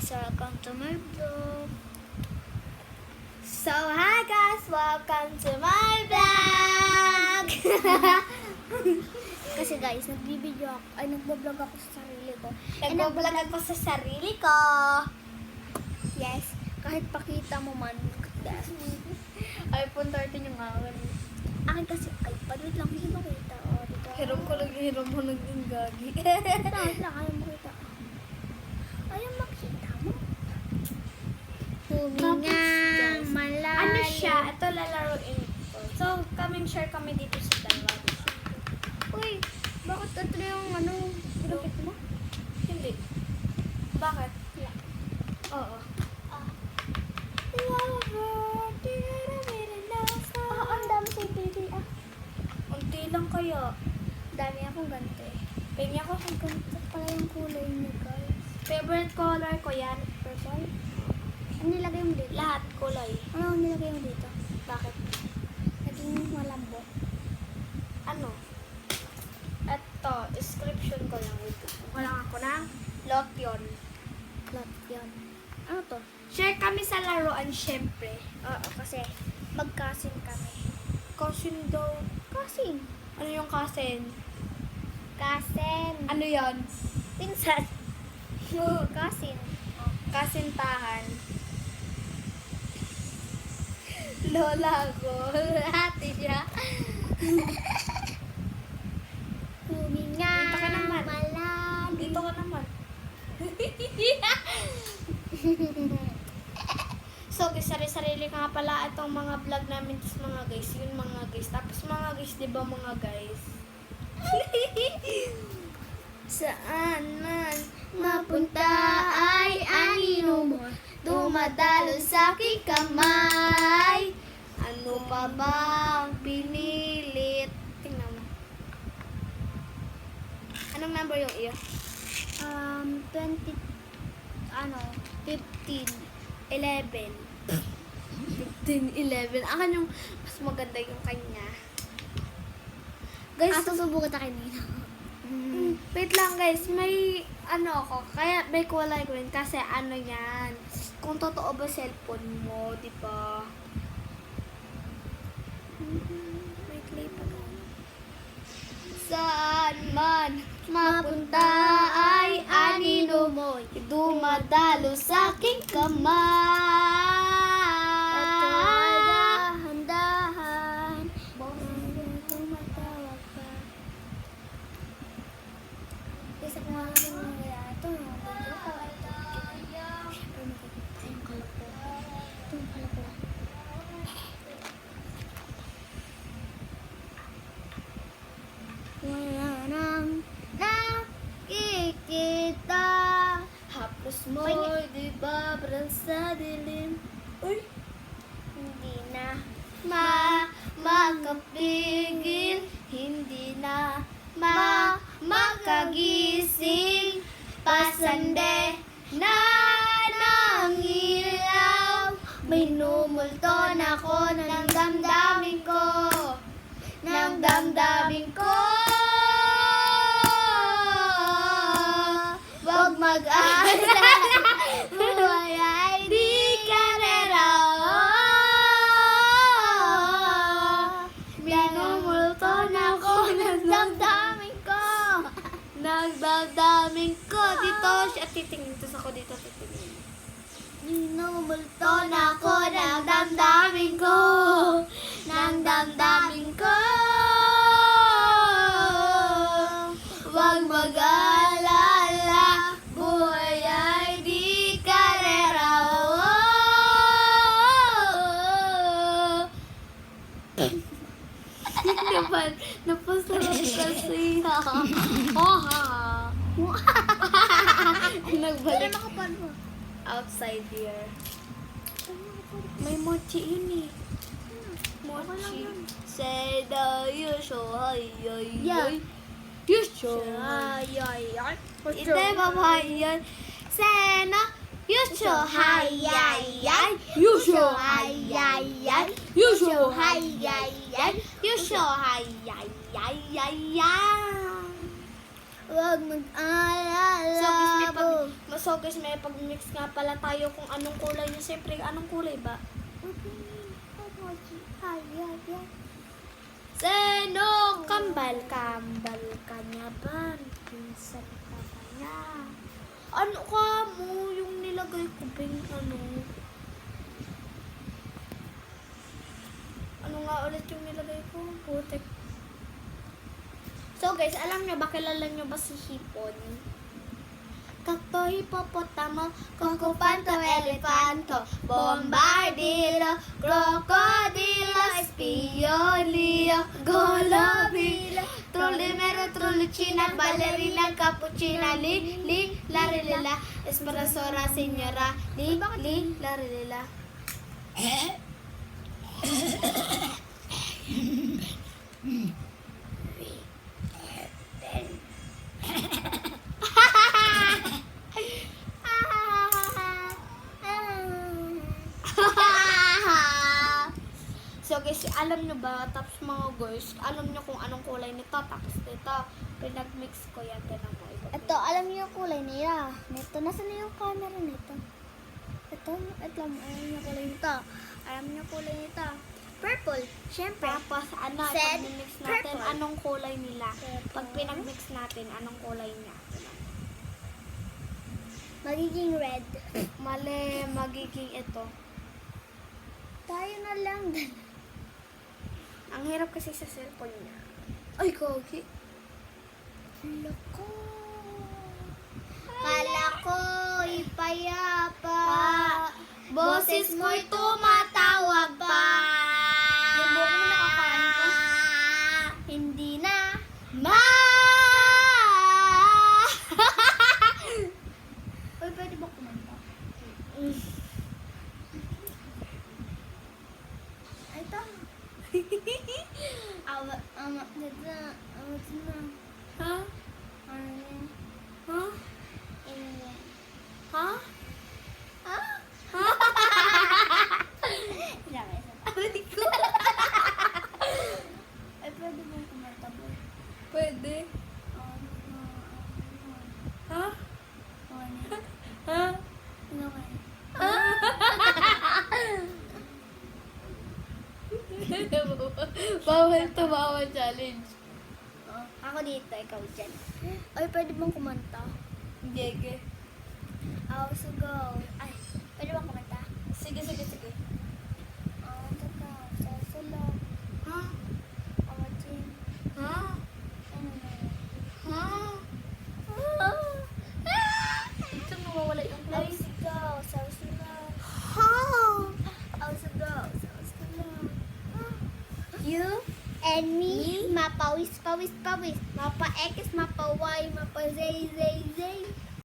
guys, welcome to my vlog. So, hi guys, welcome to my vlog. Kasi guys, nagbablog ako sa sarili ko. Nagbablog ako sa sarili ko. Yes, kahit pakita mo man. Yes. iPhone 13 yung akin. Akin kasi iPad, wait lang, hindi makita. O, dito. Hiram ko naging gagi. Wait lang, ayaw makita. Ayaw makita mo. Humingang malalim. Ano siya? Ito lalaroin ko. So, share kami dito sa dalawa. Uy, bakit ito yung pinakit mo? Hindi. Bakit? Yeah. Oo. Ang dami sa baby Unti lang kaya. Dami akong ganito eh. Pengi ako. Ang ganito pala yung kulay niya guys. Favorite color ko yan. Purple? Ano nilagay mo dito? Lahat kulay. Ano nilagay mo dito? Bakit? Naging malambot. Ano? Ito, description ko lang. Walang ako ng lotion. Lot yun. Ano to? Share kami sa laruan, syempre. Oo, kasi magkasin kami. Cousin daw. Kasin? Ano yung cousin? Kasin. Ano yon? Pinsan. Kasin. Kasintahan. Lola ko. Ate siya. Huminga. Dito ka naman. Malalim. Dito ka naman. So, sarili-sarili ka nga pala itong mga vlog namin tapos mga guys. Yun mga guys. Tapos mga guys, di ba mga guys? Saan man mapunta ay anino mo dumadalo sa aking kamay. Ano pa bang pinilit? Tingnan mo. Anong number yung iyo? 15. 11. 11. Akin yung mas maganda yung kanya. Guys, Susubukan kita kanina. wait lang guys, may ano ako, kaya may kulay green kasi ano yan, kung totoo ba cellphone mo, di ba? May clay pa lang. Saan man mapunta ay anino mo, dumadalo sa aking kamay. Dahan-dahan. Tumatawag pa. Isa ko nga rin mga ito. Yung kalapo. Ito yung kalapo. Wala nang nakikita. Haplos mo, Ay, di ba, parang sa dilim. Uy! Hindi na Makapigil, hindi na makagising, pasande na ng ilaw, minumulto na ko ng damdamin ko, ng damdamin ko. Wag mag-alala, buhay ay di karera. Minumulto na ko ng damdamin ko. Nagdamdamin ko. Dito siya titingin. Tapos ako dito titingin. minumulto Na ko ng damdamin ko. Ng damdamin ko. Huwag mag-alala. Buhay ay di karera. Naman, napasarap kasi ha. Oh ha. Nagbalik. Outside here. May mochi yun eh. Mochi. Say the usual. Ay, ay, Yeah. ay. Usual. Ay, ay, ay. Hindi ba ba yun? Sena. Usual. Ay, ay, ay. Usual. Ay, ay, ay. Usual. Ay, ay, ay. Usual. Ay, ay, ay, ay, ay. Huwag mag-alala. So, guys, may So guys, may pag-mix nga pala tayo kung anong kulay niya. Siyempre, anong kulay ba? Seno, kambal ka niya ba? Pinsan ka niya. Ano ka mo? Yung nilagay ko ping ano? Ano nga ulit yung nilagay ko? Putek. So guys, alam nyo ba, kilala nyo ba si Hipon? Kakto, hipopotamo, kokopanto, elefanto, bombardilo, krokodilo, espiolio, golobilo, trulimero, trulicina, ballerina, cappuccina, li, larilila, espressora, senyora, li, larilila. So guys, alam nyo ba, tapos mga guys, alam nyo kung anong kulay nito, tapos dito, pinag-mix ko yan, tinan mo. Ito, alam niyo yung kulay nila. Nito, nasa na yung camera nito? Ito, alam niyo yung kulay nito. Alam niyo yung kulay nito. Purple, syempre. Tapos, ano, Said pag-mix natin, purple. anong kulay nila? Purple. Pag pinag-mix natin, anong kulay niya? Magiging red. Mali, magiging ito. Tayo na lang. Ang hirap kasi sa cellphone niya. Ay, kogi. Loko. Kala ko ipayapa. Boses mo'y tumatawag pa. Yung buhok mo nakakanto. Hindi na. Ma! Uy, pwede ba kumanta? Ito. Dito na. Ha? Ano yan? Ha? Ano yan? Ha? Ha? Grabe, isa pa. Ay, pwede bang kumanta po? Pwede. Ha? Ha? Ano kayo? Bawal to, bawal challenge. Ako dito, ikaw dyan. Ay, pwede bang kumanta? Gege. I was to go. Ay, pwede bang kumanta? Sige. I want to go. So long. Ha? I want to. Ha? Ano na yun? Ha? Ito mawawala yung I was to go. So long. Ha? I was to go. So long. You and me, mapa-wis, pawis. Mapa-X, mapa-Y, mapa-Z.